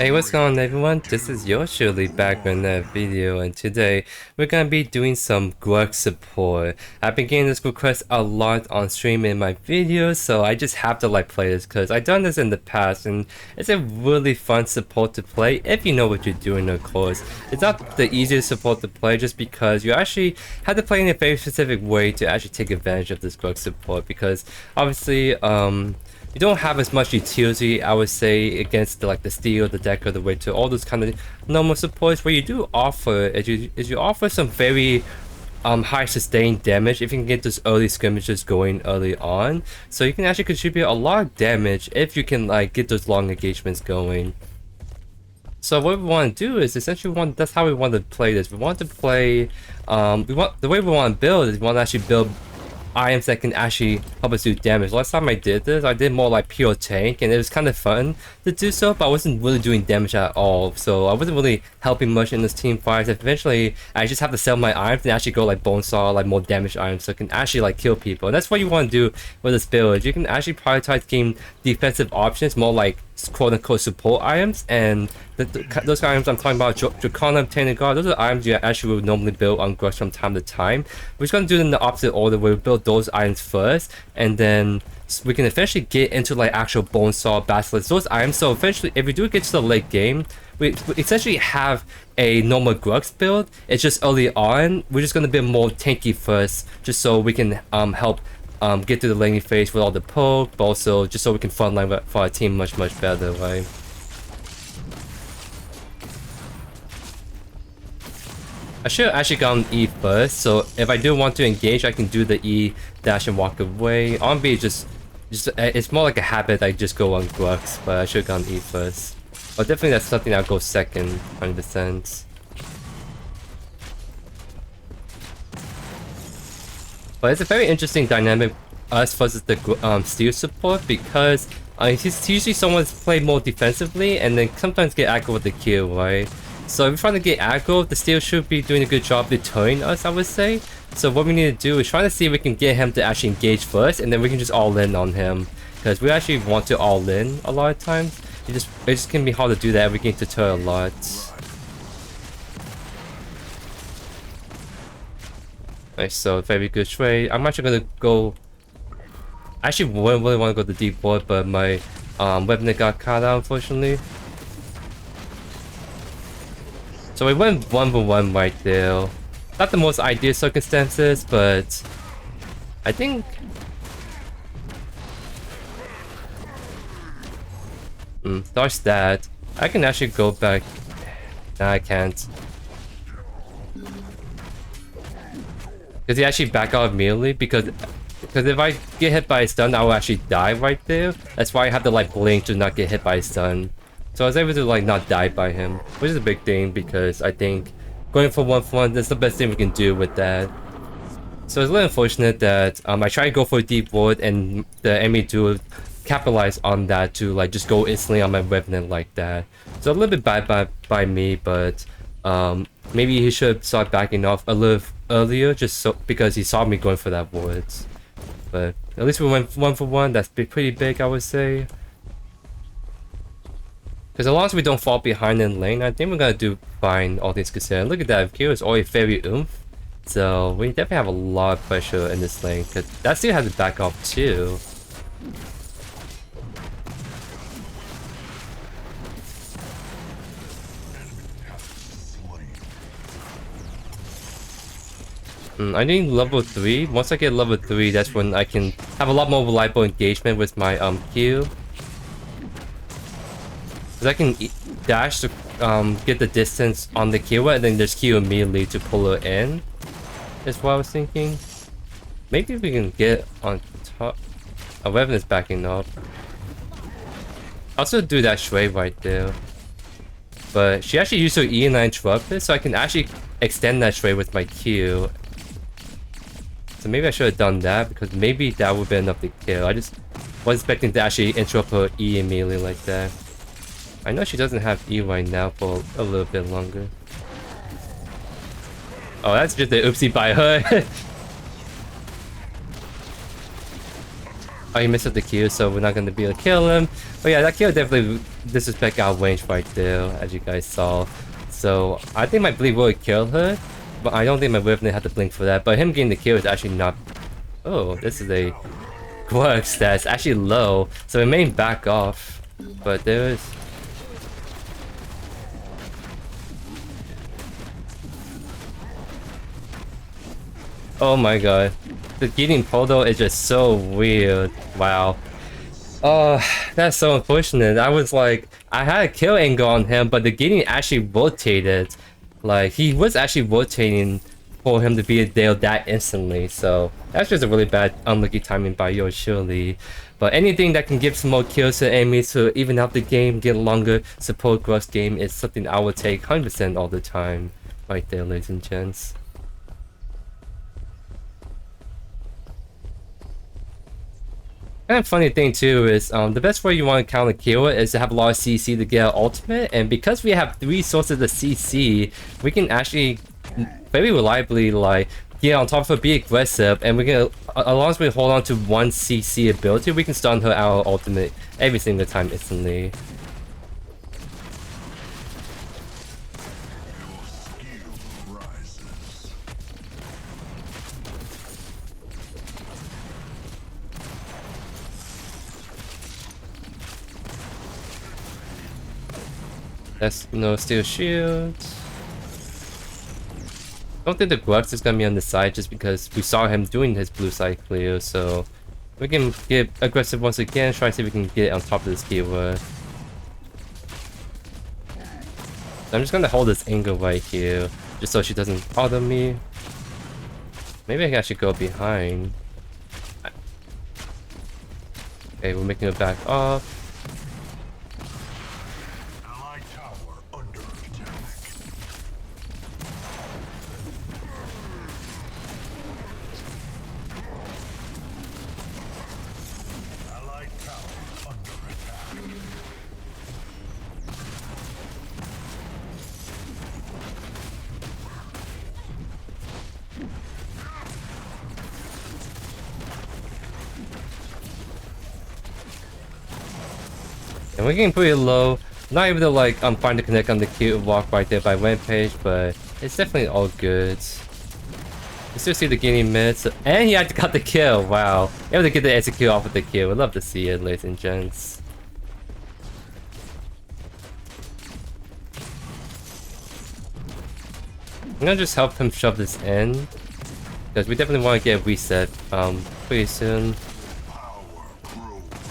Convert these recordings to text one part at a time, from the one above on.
Hey, what's going on everyone? This is JoeYoursTruly back with another video, and today we're gonna be doing some GRUX support. I've been getting this request a lot on stream in my videos, so I just have to play this because I've done this in the past and it's a really fun support to play if you know what you're doing, of course. It's not the easiest support to play just because you actually have to play in a very specific way to actually take advantage of this GRUX support, because obviously you don't have as much utility, I would say, against the steel, the decker, the weight, all those kind of normal supports. Where you do offer is you offer some very high sustained damage if you can get those early skirmishes going early on. So you can actually contribute a lot of damage if you can get those long engagements going. So what we want to do is essentially that's how we want to play this. We want to play the way we want to build is we want to actually build items that can actually help us do damage. Last time I did this, I did more like pure tank, and it was kind of fun to do so, but I wasn't really doing damage at all, so I wasn't really helping much in this team fights. Eventually, I just have to sell my items and actually go like Bonesaw, like more damage items, so I can actually kill people. And that's what you want to do with this build. You can actually prioritize game defensive options, more like quote-unquote support items, and those items I'm talking about, Draconum, Tainted Guard, those are items you actually would normally build on GRUX from time to time. We're just going to do it in the opposite order, where we build those items first, and then we can eventually get into actual Bonesaw, Basilisk, those items. So eventually, if we do get to the late game, we essentially have a normal GRUX build. It's just early on, we're just going to be more tanky first, just so we can help get through the laning phase with all the poke, but also just so we can frontline for our team much better, right? I should have actually gone E first, so if I do want to engage, I can do the E dash and walk away. On B, just it's more like a habit. I just go on GRUX, but I should have gone E first. But definitely that's something I'll go second, 100%. But it's a very interesting dynamic, us versus the steel support, because he's usually someone's play more defensively and then sometimes get aggro with the kill, right? So if we're trying to get aggro, the steel should be doing a good job deterring us, I would say. So what we need to do is try to see if we can get him to actually engage first, and then we can just all in on him. Because we actually want to all in a lot of times. It just can be hard to do that. We can deter a lot. Nice, so very good trade. I'm actually gonna go. I actually wouldn't really want to go to deep board, but my weapon got caught out, unfortunately. So we went 1v1 right there. Not the most ideal circumstances, but I think dodge that. I can actually go back. Nah, I can't. Does he actually back out immediately? Because if I get hit by a stun, I will actually die right there. That's why I have to blink to not get hit by a stun. So I was able to not die by him, which is a big thing, because I think going for 1v1, that's the best thing we can do with that. So it's a little unfortunate that I try to go for a deep ward and the enemy do capitalize on that to just go instantly on my Revenant like that. So a little bit bad by me, but maybe he should start backing off a little earlier, just so because he saw me going for that wards. But at least we went 1v1. That's pretty big, I would say. Because as long as we don't fall behind in lane, I think we're gonna do fine, all things considered. Look at that, Q is already very oomph. So we definitely have a lot of pressure in this lane, because that still has to back off too. I need level 3. Once I get level 3, that's when I can have a lot more reliable engagement with my Q. Because I can dash to get the distance on the Q, and then just Q immediately to pull her in. That's what I was thinking. Maybe we can get on top. Our weapon is backing up. I'll also do that Shui right there. But she actually used her E and I interrupted, so I can actually extend that Shui with my Q. So maybe I should have done that, because maybe that would be enough to kill. I just was expecting to actually interrupt her E immediately like that. I know she doesn't have E right now for a little bit longer. Oh, that's just an oopsie by her. Oh, he missed up the Q, so we're not gonna be able to kill him. But yeah, that Q definitely disrespect our range right there, as you guys saw. So I think my bleed would kill her, but I don't think my Rivenet had to blink for that. But him getting the kill is actually not. Oh, this is a GRUX that's actually low, so it may back off. But there is. Oh my god. The getting Podo is just so weird. Wow. Oh, that's so unfortunate. I was like, I had a kill angle on him, but the getting actually rotated. Like, he was actually rotating for him to be there that instantly. So, that's just a really bad, unlucky timing by JoeYoursTruly. But anything that can give some more kills to enemies to even out the game, get a longer support GRUX game is something I would take 100% all the time. Right there, ladies and gents. And a funny thing too is the best way you want to counter kill it is to have a lot of CC to get an ultimate, and because we have 3 sources of CC, we can actually very reliably like get on top of her, be aggressive, and we can, as long as we hold on to 1 CC ability, we can stun her out ultimate every single time instantly. That's no steel shields. I don't think the GRUX is gonna be on the side just because we saw him doing his blue side clear, so we can get aggressive once again, try to see if we can get on top of this keyword. So I'm just gonna hold this angle right here, just so she doesn't bother me. Maybe I can actually go behind. Okay, we're making it back off. And we're getting pretty low. Not able to like find the connect on the cute walk right there by Rampage, but it's definitely all good. You still see the guinea mids, and he actually got the kill. Wow, able to get the execute off with the kill. We'd love to see it, ladies and gents. I'm gonna just help him shove this in, because we definitely want to get a reset pretty soon.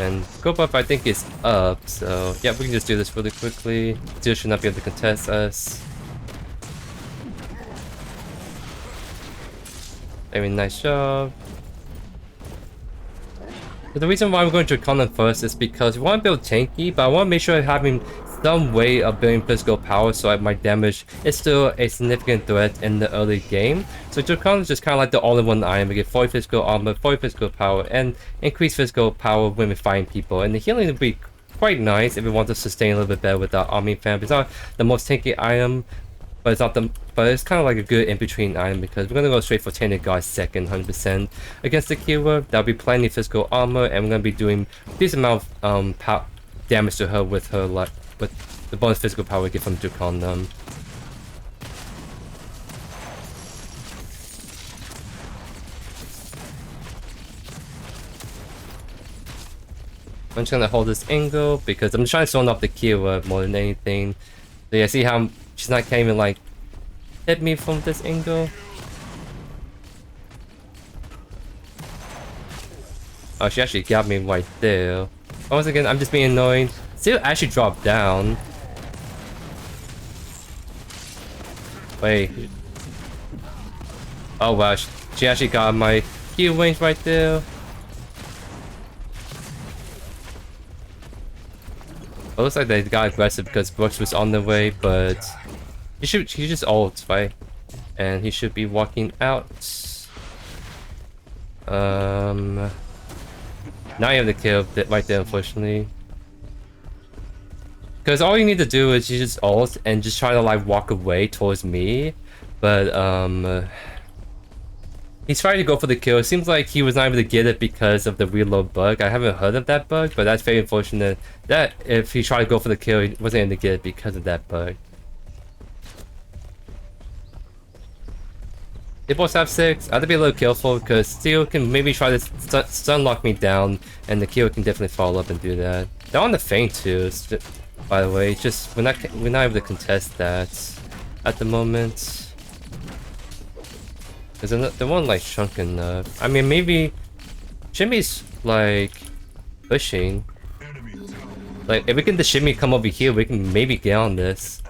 And go buff I think is up, so yeah, we can just do this really quickly. Steel should not be able to contest us. Very nice job. But the reason why we're going to Draconum first is because we want to build tanky, but I want to make sure having some way of building physical power so that my damage is still a significant threat in the early game. So Draconum is just kind of like the all-in-one item. We get 40 physical armor, 40 physical power, and increased physical power when we find people. And the healing would be quite nice if we want to sustain a little bit better with our army fam. It's not the most tanky item, but it's kind of like a good in-between item because we're gonna go straight for Tainted Guard second, 100% against the keyword. That'll be plenty of physical armor, and we're gonna be doing this amount of damage to her with her with the bonus physical power we get from Draconum. I'm just gonna hold this angle because I'm trying to zone off the keyword more than anything. So yeah, see how she's not can't even like hit me from this angle. Oh, she actually got me right there. Once again, I'm just being annoying. Still actually dropped down. Wait. Oh wow, she actually got my Q range right there. It looks like they got aggressive because GRUX was on the way, but he just ult, right? And he should be walking out. Now you have the kill right there, unfortunately. Because all you need to do is you just ult and just try to like walk away towards me. But He's trying to go for the kill. It seems like he was not able to get it because of the reload bug. I haven't heard of that bug, but that's very unfortunate that if he tried to go for the kill, he wasn't able to get it because of that bug. They both have 6. I have to be a little careful because Steel can maybe try to stun lock me down, and the kill can definitely follow up and do that. They're on the feint too, by the way. Just we're not able to contest that at the moment. Because they weren't like shrunk enough. I mean, maybe Shimmy's like pushing. Like if we get the Shimmy come over here, we can maybe get on this.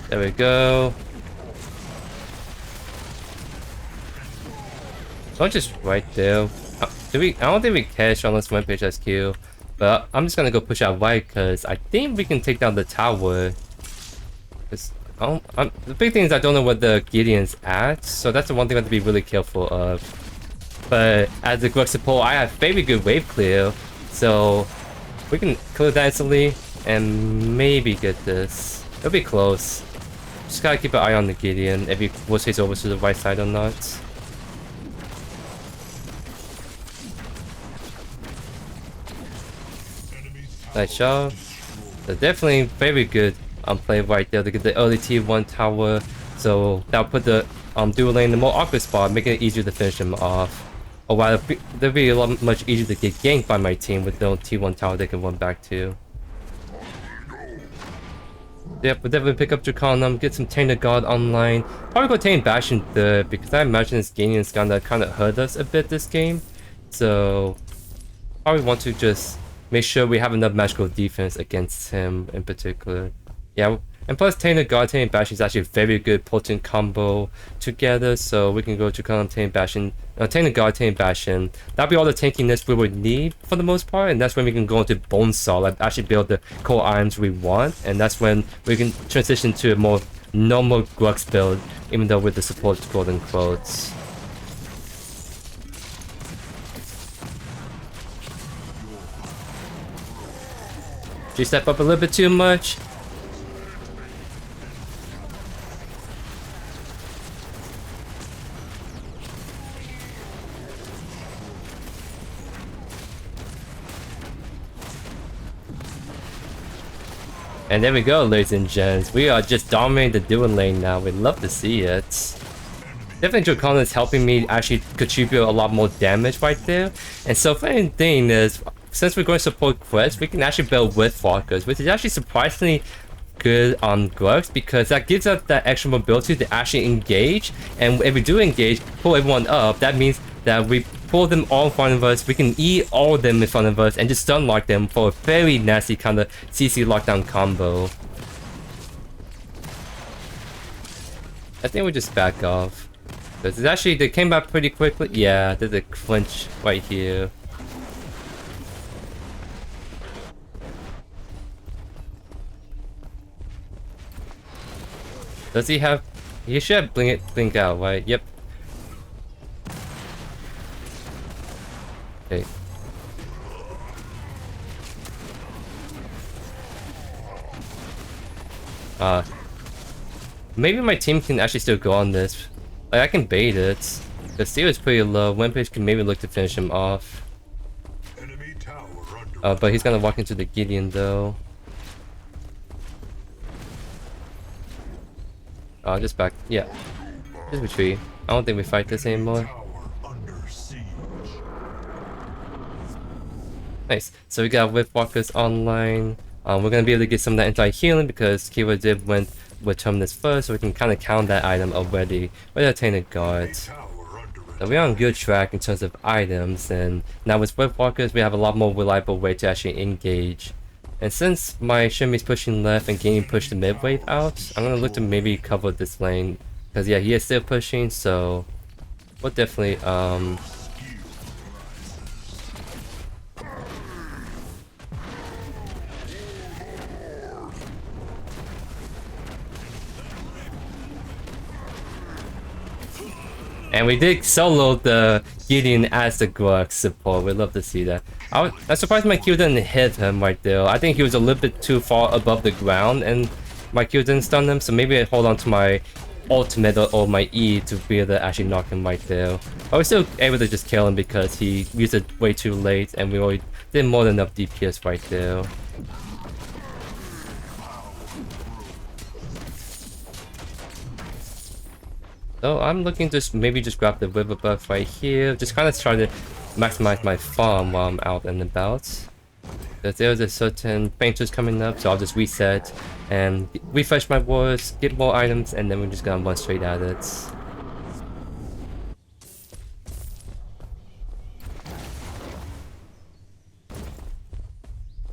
There we go. So just right there. I don't think we catch unless one page has Q. But I'm just gonna go push out right because I think we can take down the tower. The big thing is I don't know what the Gideon's at, so that's the one thing I have to be really careful of. But as the GRUX support, I have very good wave clear, so we can clear that instantly and maybe get this. It'll be close. Just gotta keep an eye on the Gideon if he rotates over to the right side or not. Nice job. So definitely very good play right there to get the early T1 tower. So that'll put the dual lane in the more awkward spot, making it easier to finish them off. Or while they'll be a lot much easier to get ganked by my team with no T1 tower they can run back to. Yep, we'll definitely pick up Draconum, get some Tainted Guard online. Probably go Tainted Bastion third because I imagine this Gideon's gonna kind of hurt us a bit this game. So probably want to just make sure we have enough magical defense against him in particular. Yeah, and plus Tainted Guard, Tainted Bastion is actually a very good potent combo together, so we can go to Tainted Bastion, Tainted Guard, Tainted Bastion. That'll be all the tankiness we would need for the most part, and that's when we can go into Bonesaw, like actually build the core items we want, and that's when we can transition to a more normal GRUX build, even though with the support quote unquote. She step up a little bit too much. And there we go, ladies and gents. We are just dominating the dual lane now. We'd love to see it. Definitely Draconum is helping me actually contribute a lot more damage right there. And so funny thing is, since we're going to support Crest, we can actually build with walkers, which is actually surprisingly good on GRUX because that gives us that extra mobility to actually engage. And if we do engage, pull everyone up, that means that we pull them all in front of us, we can eat all of them in front of us and just stun lock them for a very nasty kind of CC lockdown combo. I think we just back off. Because it's actually, they came back pretty quickly. Yeah, there's a clinch right here. Does he have... He should have blink out, right? Yep. Okay. Maybe my team can actually still go on this. Like, I can bait it. The steel is pretty low. Wimpage can maybe look to finish him off. But he's gonna walk into the Gideon though. Just back. Yeah. Just retreat. I don't think we fight this anymore. Nice. So we got Whip Walkers online. We're gonna be able to get some of that anti-healing because Kiva did went with Terminus first, so we can kind of count that item already with our Tainted Guard. So we're on good track in terms of items, and now with Whip Walkers we have a lot more reliable way to actually engage. And since my Shimmy's pushing left and Gaming pushed the mid wave out, I'm gonna look to maybe cover this lane. Because yeah, he is still pushing, so we'll definitely And we did solo the Gideon as the GRUX support. We'd love to see that. I'm surprised my Q didn't hit him right there. I think he was a little bit too far above the ground and my Q didn't stun him. So maybe I hold on to my ultimate or my E to be able to actually knock him right there. I was still able to just kill him because he used it way too late and we already did more than enough DPS right there. So I'm looking to maybe just grab the river buff right here. Just kind of try to maximize my farm while I'm out and about. Because there's a certain painters coming up, so I'll just reset and refresh my wars, get more items, and then we're just gonna run straight at it.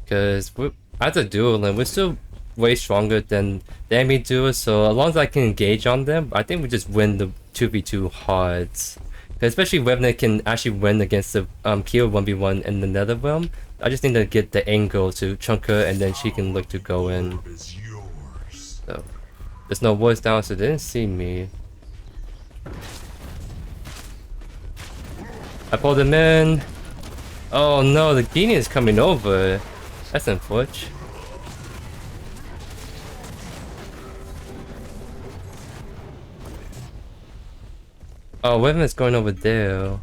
Because as a duel, and we're still way stronger than the enemy duo, so as long as I can engage on them, I think we just win the 2v2 hard. Especially Revenant can actually win against the Kyo 1v1 in the Nether Realm. I just need to get the angle to chunk her and then she can look to go in. So there's no wards down, so they didn't see me. I pulled him in. Oh no, the Gideon is coming over. That's unfortunate. Oh, Revenant's going over there.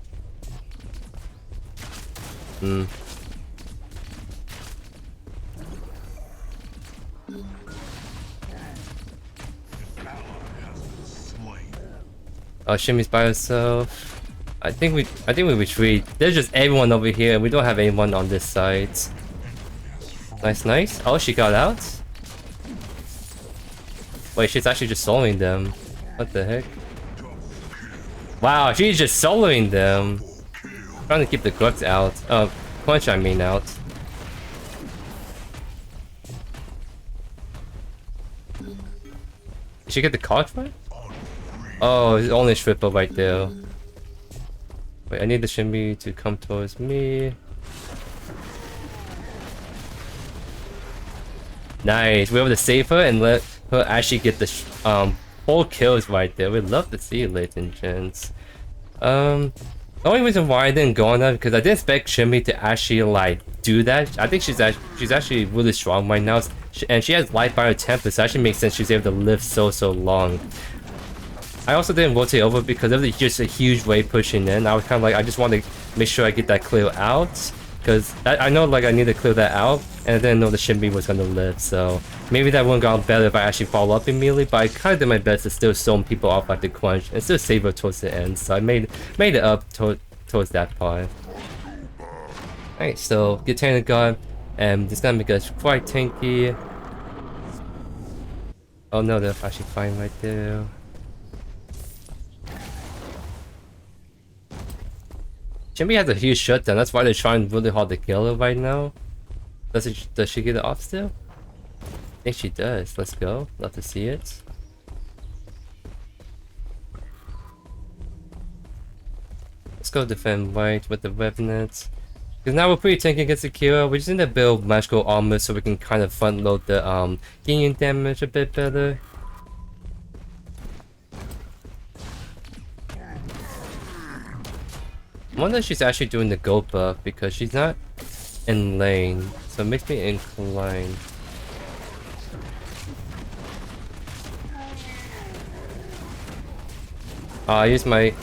Oh, Shimmy's by herself. I think we retreat. There's just everyone over here and we don't have anyone on this side. Nice, nice. Oh, she got out? Wait, she's actually just soloing them. What the heck? Wow, she's just soloing them. Trying to keep the GRUX out. Punch I mean out. Did she get the card for it? Oh, it's only Stripper right there. Wait, I need the Shimmy to come towards me. Nice, we're able to save her and let her actually get the 4 kills right there. We'd love to see it, ladies and gents. The only reason why I didn't go on that because I didn't expect Shimmy to actually like do that. I think she's actually really strong right now, and she has light by her temper, so it actually makes sense she's able to live so long. I also didn't rotate over because it was just a huge wave pushing in. I was kind of like, I just want to make sure I get that clear out. Because I know like I need to clear that out. And I didn't know the Shimmy was going to live. So maybe that wouldn't have gone better if I actually follow up immediately. But I kind of did my best to still zone people off at the crunch. And still save her towards the end. So I made it up towards that part. Alright, so get Tainted Guard. And it's going to make us quite tanky. Oh no, they're actually fine right there. Shimmy has a huge shutdown, that's why they're trying really hard to kill her right now. Does she get it off still? I think she does. Let's go. Love to see it. Let's go defend right with the Revenant. Because now we're pretty tanky against Akira. We just need to build magical armor so we can kind of front load the Gideon damage a bit better. I wonder if she's actually doing the gold buff because she's not in lane, so it makes me inclined. I use my...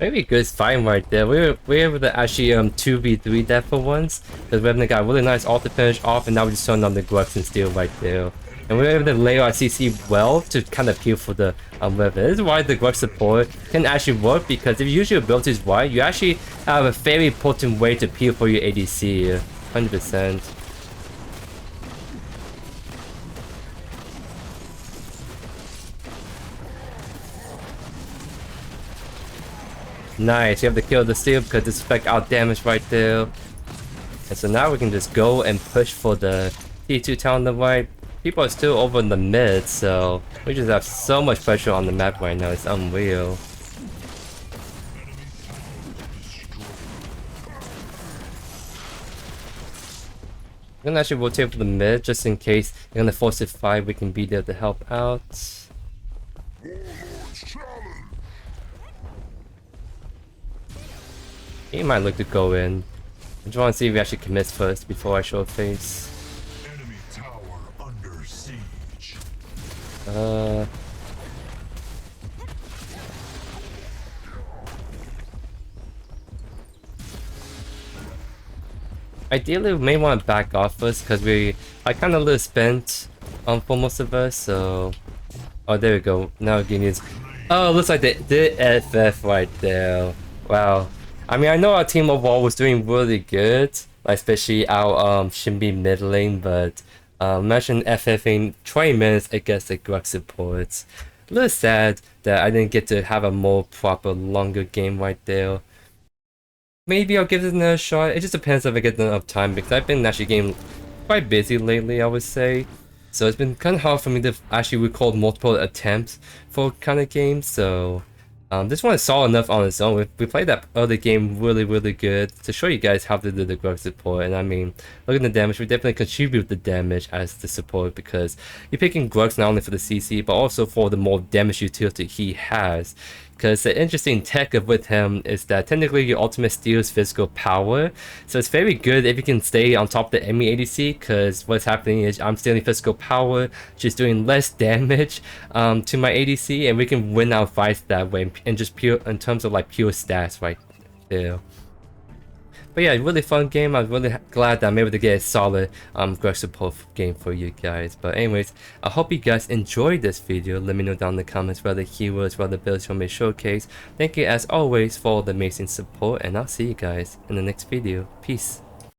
Maybe good fight right there. We were able to actually 2v3 that for once. Because Revenant got a really nice ult to finish off, and now we just turned on the GRUX and steal right there. And we were able to lay our CC well to kind of peel for the Revenant. This is why the GRUX support can actually work, because if you use your abilities right, you actually have a very potent way to peel for your ADC. 100%. Nice, you have to kill the steal because it's spec out damage right there. And so now we can just go and push for the T2 town on the right. People are still over in the mid, so we just have so much pressure on the map right now. It's unreal. I'm gonna actually rotate for the mid just in case they're gonna force it 5. We can be there to help out. He might look to go in. I just want to see if he actually commits first before I show a face. Enemy tower under siege. Ideally, we may want to back off first because I kind of a little spent for most of us. So, oh, there we go. Now Guineas. Oh, looks like they did FF right there. Wow. I mean, I know our team overall was doing really good, like especially our Shinbi mid lane, but imagine FFing 20 minutes against the GRUX support. A little sad that I didn't get to have a more proper, longer game right there. Maybe I'll give this another shot. It just depends if I get enough time because I've been actually getting quite busy lately, I would say. So it's been kind of hard for me to actually record multiple attempts for kind of games. So this one is solid enough on its own. We played that other game really good to show you guys how to do the GRUX support. And I mean, look at the damage. We definitely contribute the damage as the support because you're picking GRUX not only for the CC but also for the more damage utility he has. Because the interesting tech with him is that technically your ultimate steals physical power. So it's very good if you can stay on top of the enemy ADC, because what's happening is I'm stealing physical power, just doing less damage to my ADC, and we can win our fights that way, and just pure in terms of like pure stats right there. But yeah, really fun game. I was really glad that I'm able to get a solid GRUX support game for you guys. But anyways, I hope you guys enjoyed this video. Let me know down in the comments what other keywords, what other builds you want me to showcase. Thank you as always for all the amazing support, and I'll see you guys in the next video. Peace.